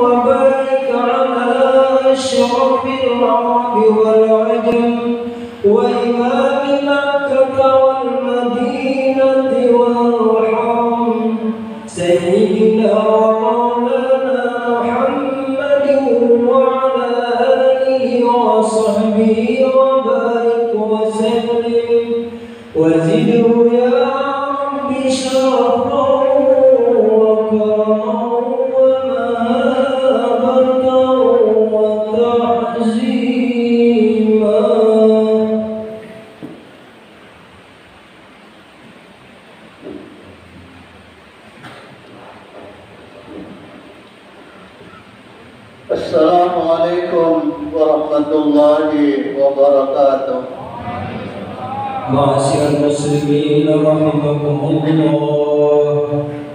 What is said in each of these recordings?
وبارك على أشرف العرب والعجم وإمام مكة والمدينة والحرم سيدنا ومولانا محمد وعلى آله وصحبه وبارك وسلم وزده يا رب شرفا وكرما ومهابة وتعزيما. Assalamualaikum warahmatullahi wabarakatuh. معاشر المسلمين رحمكم الله،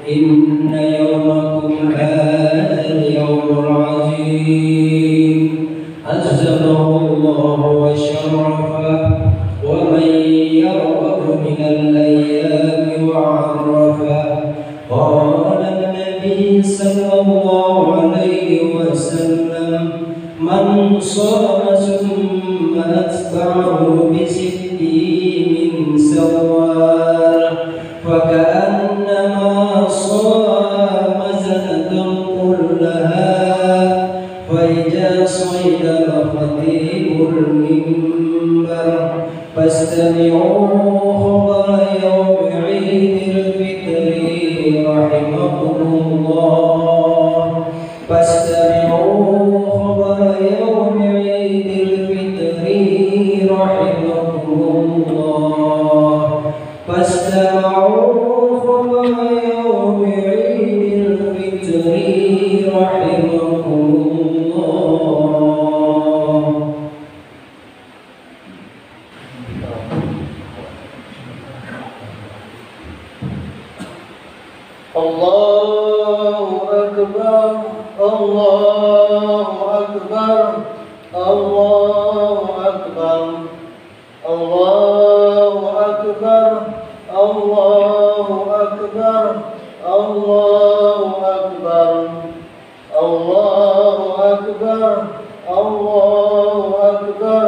إن يومكم هذا اليوم العظيم عزمه الله وشرفه، ومن يرغب من الأيام وعرفه. قال النبي صلى الله عليه وسلم: من صام ثم أتبعه بستين من سوار فكأنما صام سنة كلها. فإذا صعد الخطيب المنبر فاستمعوا خبر يوم عيد الفطر رحمكم الله. فاستمعوا خبر يوم عيد الفطر رحمكم الله. فاستمعوا خبر يوم عيد الفطر رحمكم الله. Allahu Akbar, Allahu Akbar, Allahu Akbar, Allahu Akbar, Allahu Akbar, Allahu Akbar, Allahu Akbar, Allahu Akbar,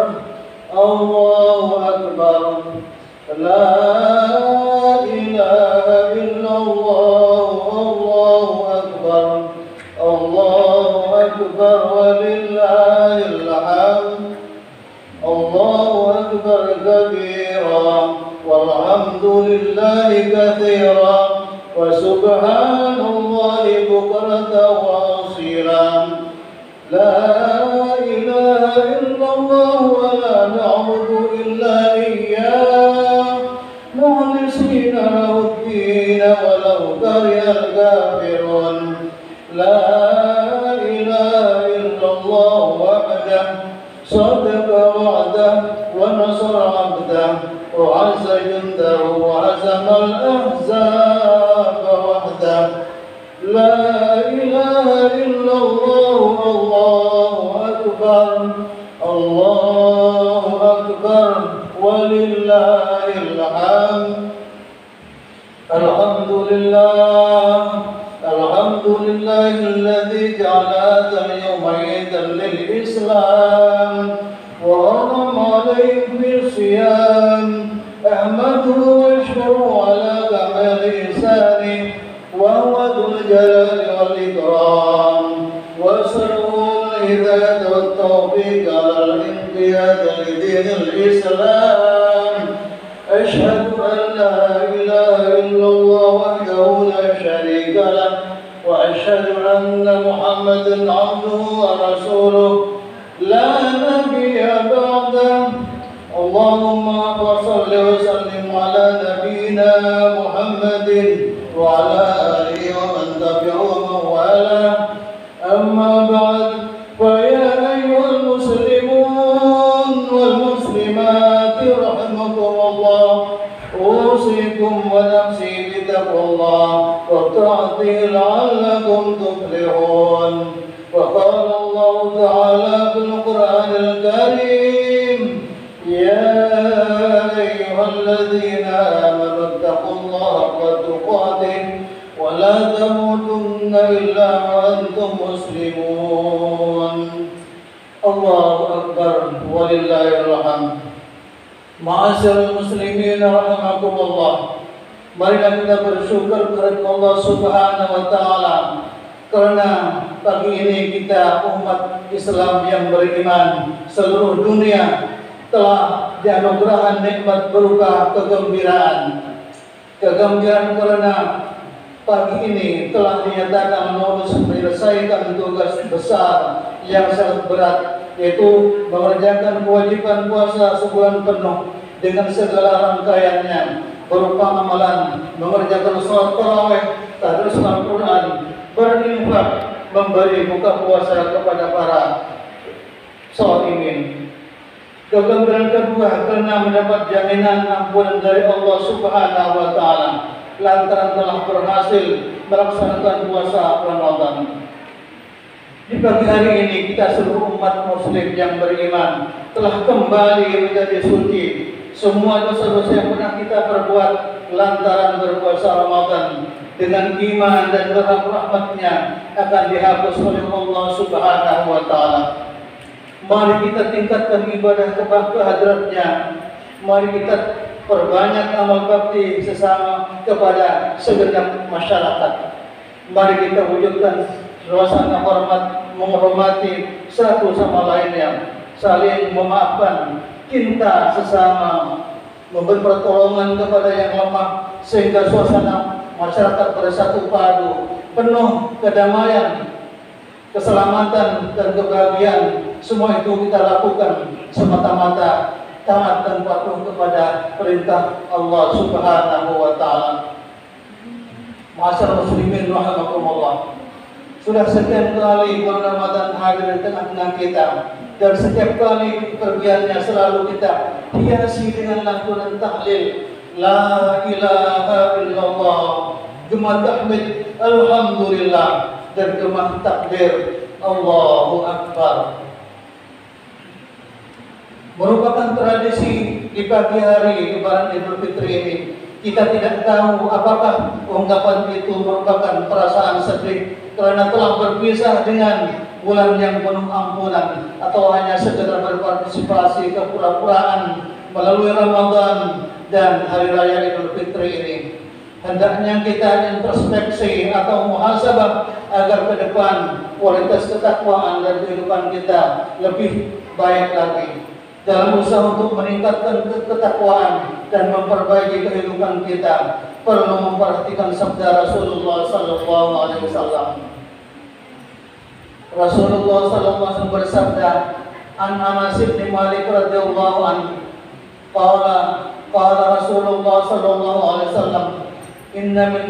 Allahu Akbar. La ilaha illallah, Allahu Akbar, Allahu Akbar walillahil hamd. Allahu Akbar kabira walhamdulillahi katsira wa subhanallahi bukratan wa asila. La ilaha illallah wa la na'budu illa iyyah mukhlisina lahu-d-din walau karihal kafirun. La ilaha illallah wahdah sadaqa wa'dah wa nasara 'abdah wa 'azza jundahu wa 'azama al-ahzaba wahdah. La ilaha illallah, Allahu Akbar, Allahu Akbar walillahil hamd. Alhamdulillah, alhamdulillahilladzi ja'ala hadzal yawma 'iidan lil-Islam wa harrama 'alayhi bis-siyam. Ahmaduhu wa ashkuruhu 'ala kamali ihsanihi wa huwa dzul jalali wal ikram. Wa as'aluhu al-hidayata wat-tawfiq 'ala al-inqiyad li dinil Islam. أشهد أن لا إله إلا الله وحده لا شريك له وأشهد أن محمدا عبده ورسوله لا نبي بعده. اللهم صل وسلم على نبينا محمد وعلى آله ومن تبعهم ومن أما بعد، فيا أيها المسلمون والمسلمات رحمكم الله، أوصيكم ونفسي بتقوى الله وطاعته لعلكم تفلحون. وقال الله تعالى في القرآن الكريم: يا أيها الذين آمنوا اتقوا الله حق تقاته ولا تموتن إلا وأنتم مسلمون الله أكبر ولله الحمد. Ma'asyiral muslimin rahimakumullah. Marilah kita bersyukur kepada Allah Subhanahu wa taala karena pagi ini kita umat Islam yang beriman seluruh dunia telah dianugerahkan nikmat berupa kegembiraan. Kegembiraan karena pagi ini telah dinyatakan lulus menyelesaikan tugas besar yang sangat berat, yaitu mengerjakan kewajiban puasa sebulan penuh dengan segala rangkaiannya berupa amalan mengerjakan sholat tarawih, tadrus Al-Quran, berinfak, memberi buka puasa kepada para sholimin. Kegembiraan kedua karena mendapat jaminan ampunan dari Allah Subhanahu wa taala lantaran telah berhasil melaksanakan puasa Ramadan. Di pagi hari ini kita seluruh umat muslim yang beriman telah kembali menjadi suci. Semua dosa-dosa yang pernah kita perbuat lantaran berpuasa Ramadan dengan iman dan berharap rahmatnya akan dihapus oleh Allah Subhanahu wa taala. Mari kita tingkatkan ibadah kehadiratnya. Mari kita perbanyak amal bakti sesama kepada segenap masyarakat. Mari kita wujudkan suasana hormat, menghormati satu sama lainnya, saling memaafkan, cinta sesama, memberi pertolongan kepada yang lemah, sehingga suasana masyarakat bersatu padu, penuh kedamaian, keselamatan dan kebahagiaan. Semua itu kita lakukan semata-mata taat dan patuh kepada perintah Allah Subhanahu wa taala. Ma'asyiral muslimin rahimakumullah. Sudah sekian kali bulan Ramadan hadir di tengah-tengah kita, dan setiap kali pergiannya selalu kita hiasi dengan lantunan tahlil la ilaha illallah, gemah tahmid alhamdulillah, dan gemah takbir Allahu akbar. Merupakan tradisi di pagi hari Lebaran Idul Fitri ini. Kita tidak tahu apakah ungkapan itu merupakan perasaan sedih karena telah berpisah dengan bulan yang penuh ampunan, atau hanya sekedar berpartisipasi kepura-puraan melalui Ramadan dan Hari Raya Idul Fitri ini. Hendaknya kita introspeksi atau muhasabah agar ke depan kualitas ketakwaan dan kehidupan kita lebih baik lagi. Dalam usaha untuk meningkatkan ketakwaan dan memperbaiki kehidupan kita, perlu memperhatikan sabda Rasulullah sallallahu alaihi wasallam. Rasulullah sallallahu alaihi wasallam bersabda, "An Anas bin Malik radhiyallahu anhu, qala Rasulullah sallallahu alaihi wasallam, inna min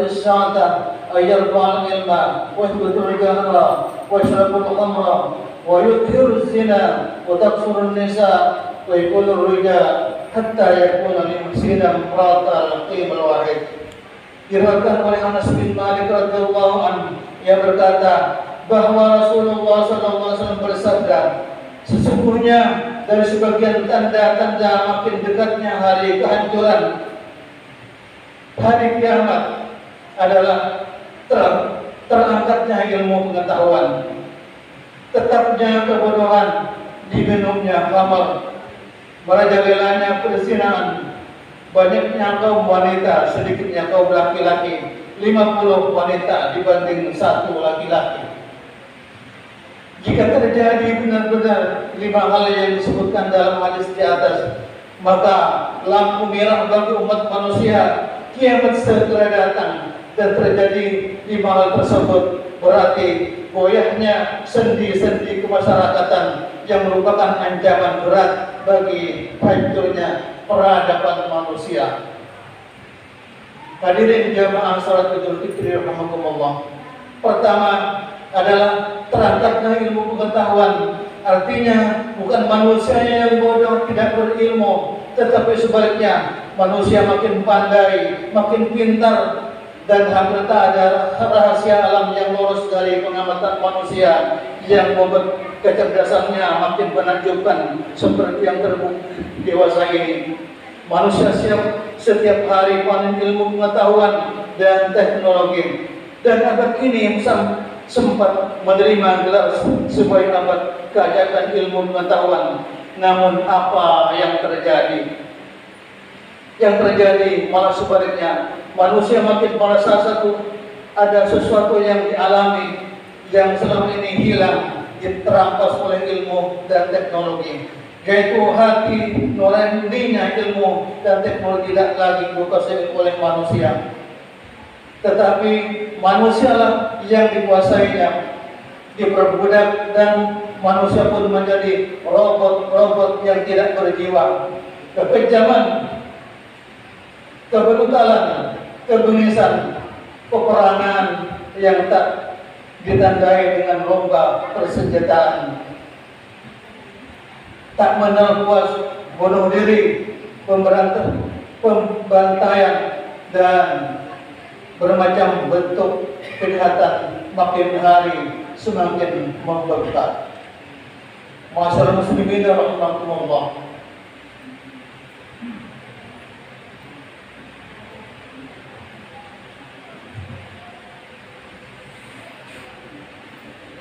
sya'ata ayyarbal ilma wa yudhul jahra wa yashrabul khamra wa yudhiruz zina wa taqsurun nisa wa yaqulur rijal hatta yakuna limsidan ratal qimal wahid." Diriwayatkan oleh Anas bin Malik radhiyallahu anhu, ia berkata bahwa Rasulullah SAW bersabda, sesungguhnya dari sebagian tanda-tanda makin dekatnya hari kehancuran, hari kiamat, adalah terangkatnya ilmu pengetahuan, tetapnya kebodohan, diminumnya khamar, merajalelanya perzinaan, banyaknya kaum wanita, sedikitnya kaum laki-laki, 50 wanita dibanding 1 laki-laki. Jika terjadi benar-benar 5 hal yang disebutkan dalam hadis di atas, maka lampu merah bagi umat manusia, kiamat segera datang, dan terjadi 5 hal tersebut berarti goyahnya sendi-sendi kemasyarakatan yang merupakan ancaman berat bagi hancurnya peradaban manusia. Hadirin jamaah salat Idul Fitri rahimakumullah. Pertama adalah terangkatnya ilmu pengetahuan. Artinya bukan manusia yang bodoh tidak berilmu, tetapi sebaliknya manusia makin pandai, makin pintar, dan hampir tak ada rahasia alam yang lolos dari pengamatan manusia yang membuat kecerdasannya makin menakjubkan seperti yang terbukti dewasa ini. Manusia setiap hari panen ilmu pengetahuan dan teknologi. Dan abad ini sempat menerima gelar sebagai abad keajaiban ilmu pengetahuan. Namun apa yang terjadi? Yang terjadi malah sebaliknya. Manusia makin merasa ada sesuatu yang dialami yang selama ini hilang, diterampas oleh ilmu dan teknologi, yaitu hati nuraninya ilmu dan teknologi tidak lagi dikuasai oleh manusia, tetapi manusialah yang dikuasainya, diperbudak, dan manusia pun menjadi robot-robot yang tidak berjiwa. Kekejaman, kebrutalan, kebengisan, peperangan yang tak ditandai dengan lomba persenjataan, tak mengenal puas, bunuh diri, pembantaian, dan bermacam bentuk kejahatan makin hari semakin membengkak. Masyaallah muslimin rahimakumullah.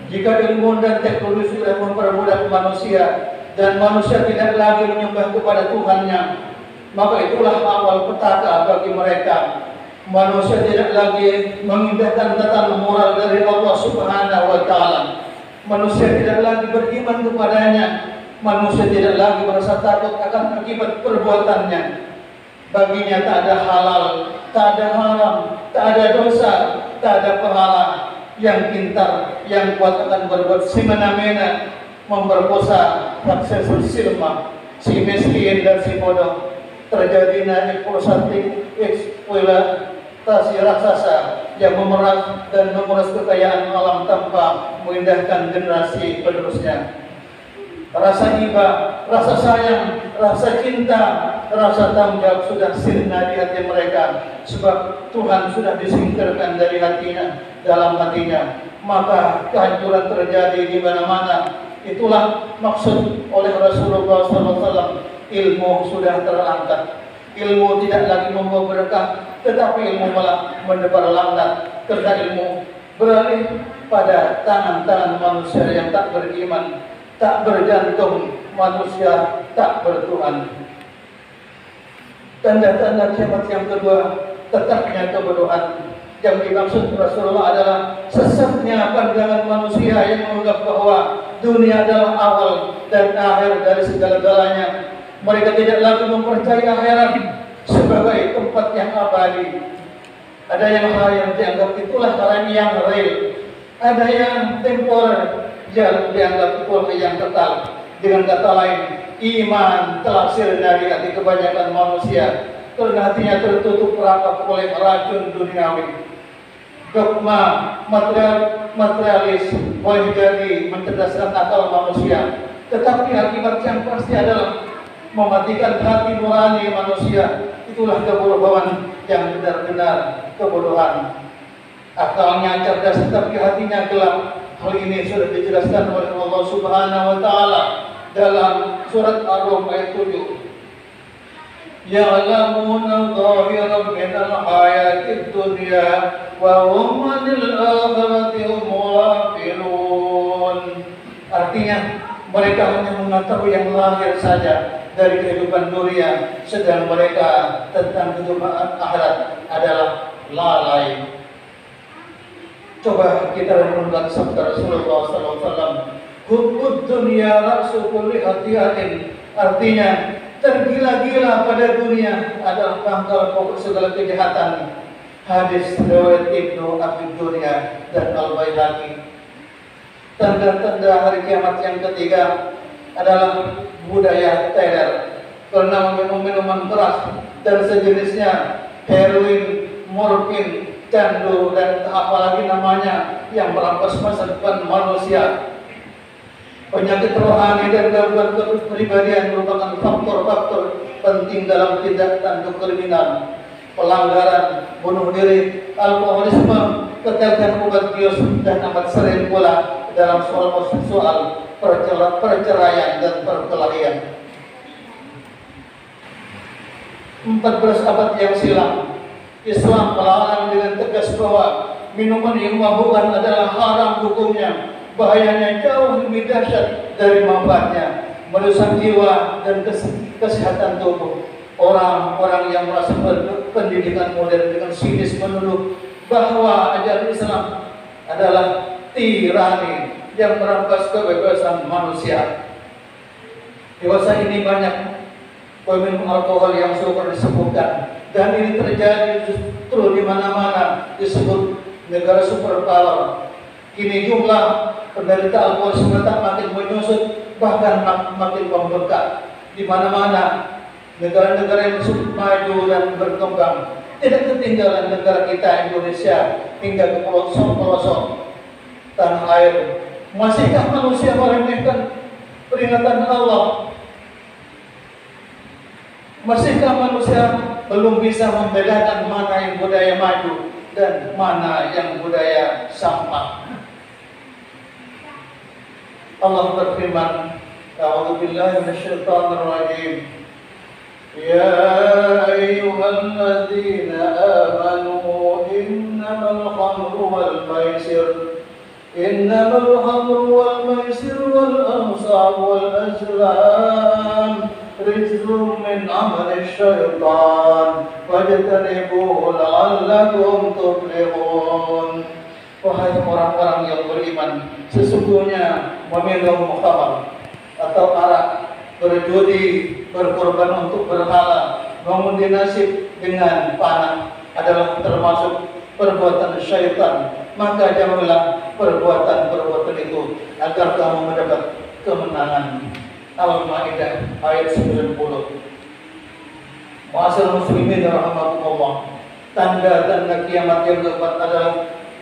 Jika ilmu dan teknologi sudah memperbudak manusia dan manusia tidak lagi menyembah kepada Tuhannya, maka itulah awal petaka bagi mereka. Manusia tidak lagi mengindahkan tatanan moral dari Allah Subhanahu wa Ta'ala. Manusia tidak lagi beriman kepadanya. Manusia tidak lagi merasa takut akan akibat perbuatannya. Baginya tak ada halal, tak ada haram, tak ada dosa, tak ada pahala. Yang pintar, yang kuat akan berbuat semena-mena, memperkosa, raksasa silma, si miskin dan si bodoh. Terjadinya eksploitasi raksasa yang memeras dan menguras kekayaan alam tanpa mengindahkan generasi penerusnya. Rasa iba, rasa sayang, rasa cinta, rasa tanggung jawab sudah sirna di hati mereka, sebab Tuhan sudah disingkirkan dari hatinya, dalam hatinya. Maka kehancuran terjadi di mana-mana. Itulah maksud oleh Rasulullah SAW. Ilmu sudah terangkat. Ilmu tidak lagi membawa berkah, tetapi ilmu malah menebar laknat. Karena ilmu beralih pada tangan-tangan manusia yang tak beriman, tak berjantung, manusia tak bertuhan. Tanda-tanda kiamat yang kedua, tetapnya kebodohan. Yang dimaksud Rasulullah adalah sesatnya pandangan manusia yang menganggap bahwa dunia adalah awal dan akhir dari segala-galanya. Mereka tidak lagi mempercayai akhirat sebagai tempat yang abadi. Ada yang dianggap itulah hal yang real. Ada yang temporer, yang dianggap itu yang kekal. Dengan kata lain, iman telah sirna di hati kebanyakan manusia karena hatinya tertutup rapat oleh racun duniawi. Dogma materialis boleh jadi mencerdaskan akal manusia, tetapi akibat yang pasti adalah mematikan hati nurani manusia. Itulah kebodohan yang benar-benar kebodohan. Akalnya cerdas tetapi hatinya gelap. Hal ini sudah dijelaskan oleh Allah Subhanahu wa Ta'ala dalam surat Ar-Rum ayat 7. Ya'lamuna zahiran minal hayatid dunya wa hum 'anil akhirati hum ghafilun. Artinya mereka hanya mengetahui yang lahir saja dari kehidupan dunia, sedang mereka tentang kehidupan akhirat adalah lalai. Coba kita renungkan sabda Rasulullah SAW. Hubbud dunya ra'su kulli hatiyatin. Artinya tergila-gila pada dunia adalah pangkal pokok segala kejahatan. Hadis riwayat Ibnu Abi Dunya dan Al-Baihaqi. Tanda-tanda hari kiamat yang ketiga adalah budaya teler, karena meminum minuman keras dan sejenisnya, heroin, morfin, candu, dan apalagi namanya yang merampas masa depan manusia. Penyakit rohani dan gangguan kepribadian merupakan faktor-faktor penting dalam tindak tanduk kriminal, pelanggaran, bunuh diri, alkoholisme, ketegangan obat bius, dan amat sering pula dalam soal seksual, perceraian, dan perkelahian. 14 abad yang silam, Islam melarang dengan tegas bahwa minuman yang memabukkan adalah haram hukumnya. Bahayanya jauh lebih dahsyat dari manfaatnya, merusak jiwa dan kesehatan tubuh. Orang-orang yang merasa pendidikan modern dengan sinis menuduh bahwa ajaran Islam adalah tirani yang merampas kebebasan manusia. Dewasa ini banyak peminum alkohol yang suka disebutkan, dan ini terjadi justru di mana-mana disebut negara superpower. Kini jumlah penderita alkoholisme makin menyusut, bahkan makin membengkak. Di mana-mana negara-negara yang disebut maju dan berkembang, tidak ketinggalan negara kita Indonesia hingga ke pelosok-pelosok tanah air. Masihkah manusia meremehkan peringatan Allah? Masihkah manusia belum bisa membedakan mana yang budaya maju dan mana yang budaya sampah? Allah berfirman, A'udzubillahi minasyaitonir rajim. Ya ayyuhalladzina amanu innamal khamru wal maisir wal ansab wal azlam rizqun min amali syaitan fajtanibuhu la'allakum tuflihun. Wahai orang-orang yang beriman, sesungguhnya meminum khamar atau arak, berjudi, berkorban untuk berhala, mengundi nasib dengan panah adalah termasuk perbuatan syaitan. Maka jauhilah perbuatan-perbuatan itu agar kamu mendapat kemenangan. Al-Maidah ayat 90. Ma'asyiral muslimin rahimakumullah, tanda-tanda kiamat yang keempat adalah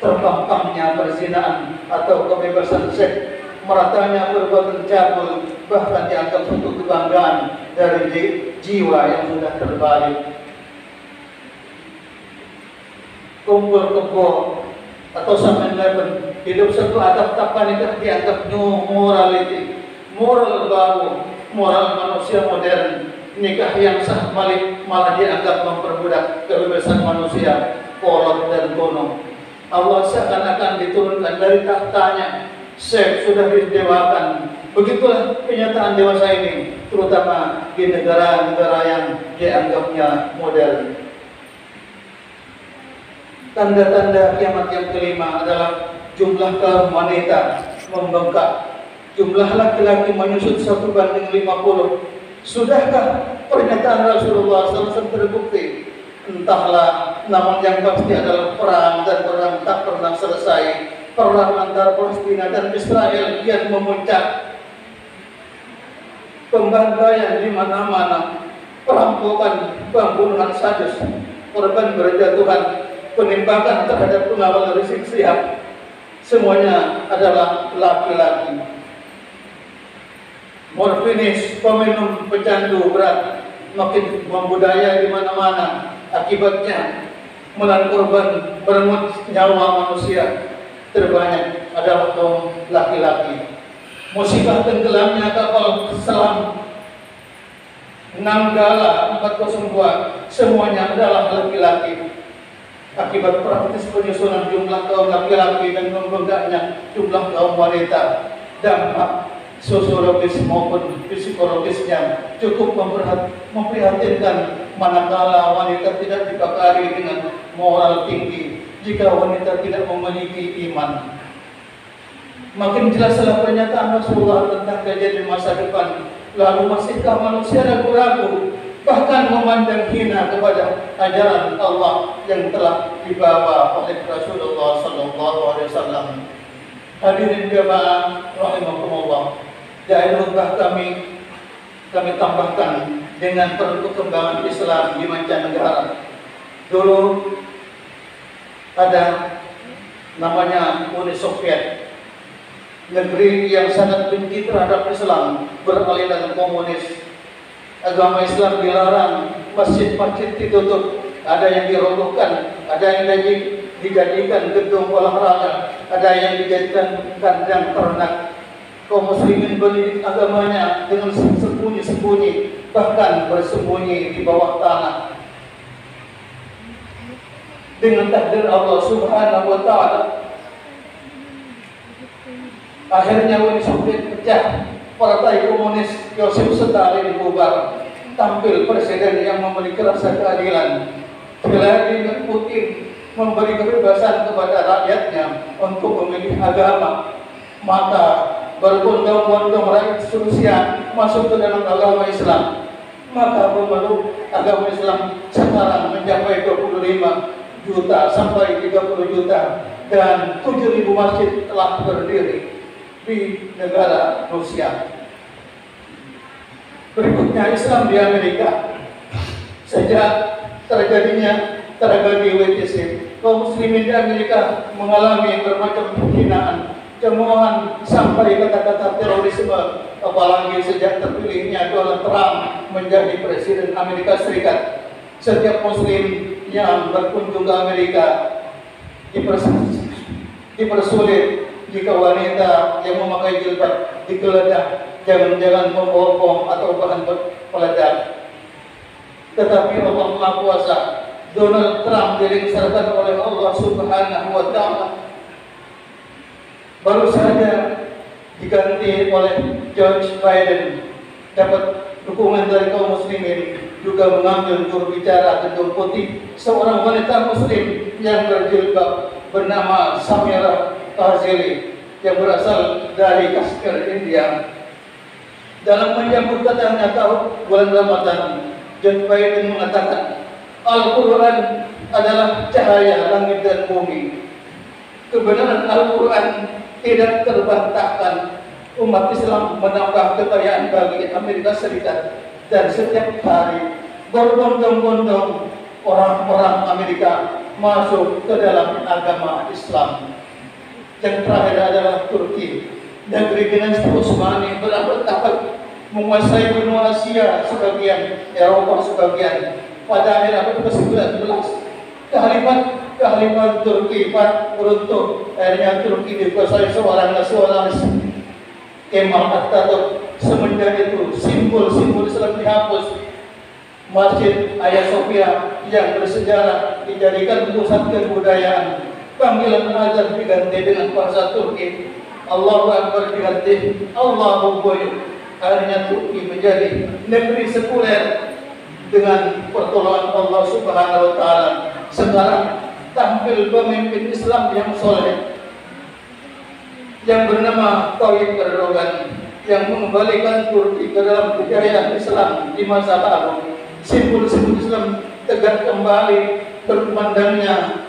terbangkamnya perzinaan atau kebebasan seks, meratanya perbuatan cabul, bahkan dianggap suatu kebanggaan dari jiwa yang sudah terbalik. Kumpul kebo atau 7-Eleven, hidup satu atap nikah dianggap new morality, moral baru, moral manusia modern. Nikah yang sah malah dianggap memperbudak kebebasan manusia, kolot dan kuno. Allah seakan-akan diturunkan dari tahtanya. Seks sudah didewakan. Begitulah kenyataan dewasa ini, terutama di negara-negara yang dianggapnya modern. Tanda-tanda kiamat yang kelima adalah jumlah kaum wanita membengkak, jumlah laki-laki menyusut 1:50. Sudahkah pernyataan Rasulullah SAW terbukti? Entahlah, namun yang pasti adalah perang, dan perang tak pernah selesai. Perang antara Palestina dan Israel kian memuncak. Pembantaian di mana-mana, perampokan, pembunuhan sadis, korban berjatuhan, penembakan terhadap pengawal Rizik Syihab, semuanya adalah laki-laki. Morfinis, peminum pecandu berat, makin membudaya di mana-mana. Akibatnya menelan korban merenggut nyawa manusia. Terbanyak adalah kaum laki-laki. Musibah tenggelamnya kapal selam Nanggala 402, semuanya adalah laki-laki. Akibat praktis penyusunan jumlah kaum laki-laki dan membengkaknya jumlah kaum wanita, dampak sosiologis maupun psikologisnya cukup memprihatinkan, manakala wanita tidak dibakari dengan moral tinggi, jika wanita tidak memiliki iman. Makin jelaslah pernyataan Rasulullah tentang kejadian masa depan. Lalu masihkah manusia ragu-ragu, bahkan memandang hina kepada ajaran Allah yang telah dibawa oleh Rasulullah SAW? Hadirin jamaah rahimakumullah, dari khutbah kami tambahkan dengan perkembangan Islam di mancanegara. Dulu ada namanya Uni Soviet, negeri yang sangat benci terhadap Islam, beraliran komunis. Agama Islam dilarang, masjid-masjid ditutup, ada yang dirobohkan, ada yang dijadikan gedung olahraga, ada yang dijadikan kandang ternak. Kaum muslimin mendidik agamanya dengan sembunyi-sembunyi, bahkan bersembunyi di bawah tanah. dengan takdir Allah Subhanahu wa Ta'ala. Akhirnya Uni Soviet pecah, Partai Komunis Joseph Stalin bubar, tampil presiden yang memberi rasa keadilan. Vladimir Putin memberi kebebasan kepada rakyatnya untuk memilih agama, maka berbondong-bondong rakyat Rusia masuk ke dalam agama Islam. Maka pemeluk agama Islam sekarang mencapai 25 juta sampai 30 juta dan 7.000 masjid telah berdiri di negara Rusia. Berikutnya Islam di Amerika. Sejak terjadinya tragedi WTC, kaum muslimin di Amerika mengalami bermacam penghinaan, cemoohan sampai kata-kata terorisme, apalagi sejak terpilihnya Donald Trump menjadi presiden Amerika Serikat. Setiap muslim yang berkunjung ke Amerika dipersulit jika wanita yang memakai jilbab digeledah, jangan-jangan membawa bom atau bahan peledak. Tetapi Allah Maha Kuasa, Donald Trump dilengsarkan oleh Allah Subhanahu wa Ta'ala, baru saja diganti oleh George Biden, dapat dukungan dari kaum muslimin, juga mengambil juru bicara Gedung Putih, seorang wanita muslim yang berjilbab bernama Samira Fazeli yang berasal dari Kashmir, India. Dalam menyambut datangnya tahun bulan Ramadan, John Biden mengatakan, Al-Quran adalah cahaya langit dan bumi. Kebenaran Al-Quran tidak terbantahkan. Umat Islam menambah kekayaan bagi Amerika Serikat, dan setiap hari berbondong-bondong orang-orang Amerika masuk ke dalam agama Islam. Yang terakhir adalah Turki. Negeri dinasti Utsmani berabad-abad menguasai benua Asia sebagian, Eropa sebagian. Pada akhir abad ke-19, kehalifan Turki beruntung. Akhirnya Turki dikuasai seorang nasionalis, Kemal Atatürk. Semenjak itu simbol-simbol Islam dihapus. Masjid Hagia Sophia yang bersejarah dijadikan pusat kebudayaan. Panggilan azan diganti dengan bahasa Turki. Allahu Akbar diganti Allahu Akbar. Akhirnya Turki menjadi negeri sekuler dengan pertolongan Allah Subhanahu wa Ta'ala. Sekarang tampil pemimpin Islam yang soleh yang bernama Tayyip Erdogan, yang mengembalikan Turki ke dalam kejayaan Islam di masa lalu. Simbol-simbol Islam tegak kembali berkumandangnya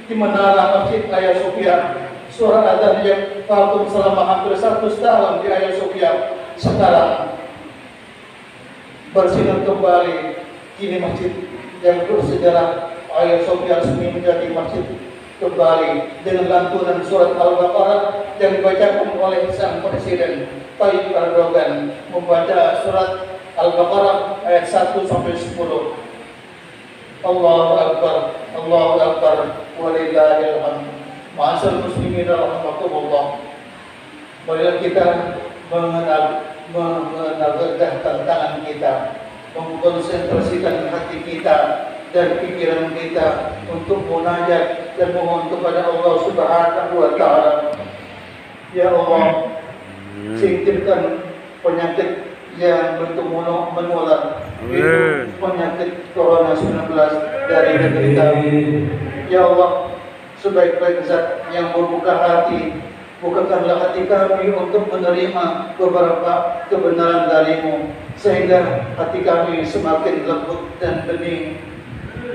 di menara Masjid Hagia Sophia. Suara adzan yang vakum selama hampir 100 tahun di Hagia Sophia sekarang bersinar kembali. Kini masjid yang bersejarah Hagia Sophia resmi menjadi masjid kembali dengan lantunan surat Al-Baqarah yang dibacakan oleh sang presiden Tayyip Erdogan, membaca surat Al-Baqarah ayat 1 sampai 10. Allahu Akbar, Allahu Akbar, walillahil hamd. Ma'asal muslimin rahimakumullah. Marilah kita mengenal tantangan kita, mengkonsentrasikan hati kita dan pikiran kita untuk munajat dan mohon kepada Allah Subhanahu wa Ta'ala. Ya Allah, singkirkan penyakit yang menular, itu penyakit Corona 19 dari negeri kami. Ya Allah, sebaik-baik zat yang membuka hati, bukakanlah hati kami untuk menerima beberapa kebenaran dari-Mu, sehingga hati kami semakin lembut dan bening.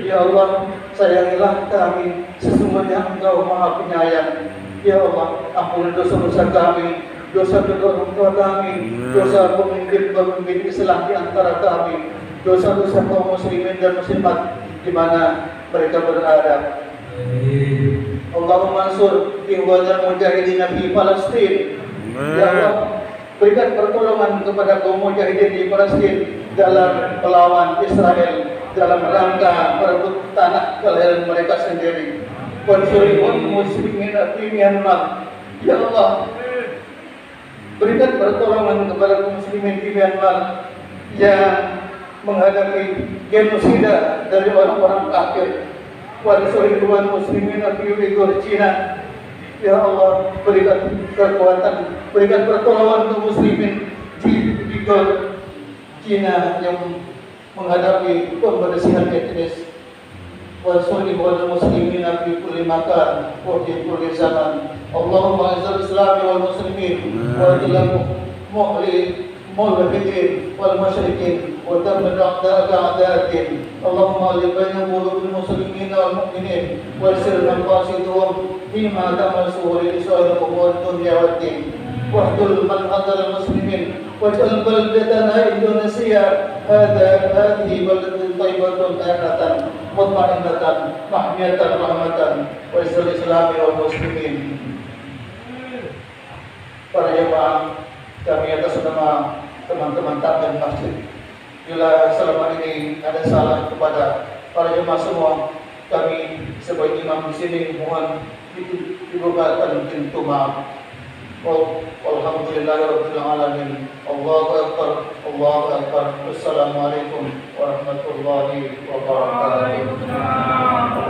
Ya Allah, sayangilah kami, sesungguhnya Engkau Maha Penyayang. Ya Allah, ampuni dosa-dosa kami, dosa kedua orang tua kami, dosa pemimpin-pemimpin Islam di antara kami, dosa-dosa kaum muslimin dan muslimat di mana mereka berada. Allahumma ansur ikhwanal mujahidin di Palestin. Ya Allah, berikan pertolongan kepada kaum mujahidin di Palestin dalam melawan Israel dalam rangka merebut tanah kelahiran mereka sendiri. Wansuril muslimin di Myanmar. Ya Allah, berikan pertolongan kepada kaum muslimin di Myanmar yang menghadapi genosida dari orang-orang kafir. wa seluruh muslimin fi wilayah Cina. Ya Allah, berikan kekuatan, berikan pertolongan untuk muslimin di wilayah Cina yang menghadapi pembersihan etnis. Wa seluruh muslimin fi kulli makan wa fi kulli zaman. Allahumma izzil Islam wal muslimin wa adil mulhidin wal musyrikin wa dammir a'da'atin. Allahumma alif baina qulubil muslimin wal mu'minin wa sir maqasidhum fima tamasuhu li isra'il umur dunya wad din. Wahdul man hadal muslimin waj'al baldatana Indonesia hadhihi baldatun thayyibatun aminatan mutma'innatan mahmiyatan rahmatan wa izzil islami wal muslimin. Para jemaah kami atas nama teman-teman takmir masjid, bila selama ini ada salah kepada para jemaah semua, kami sebagai imam di sini mohon dibukakan pintu maaf. Walhamdulillahirabbil alamin. Allahu akbar, Allahu akbar. Wassalamualaikum warahmatullahi wabarakatuh.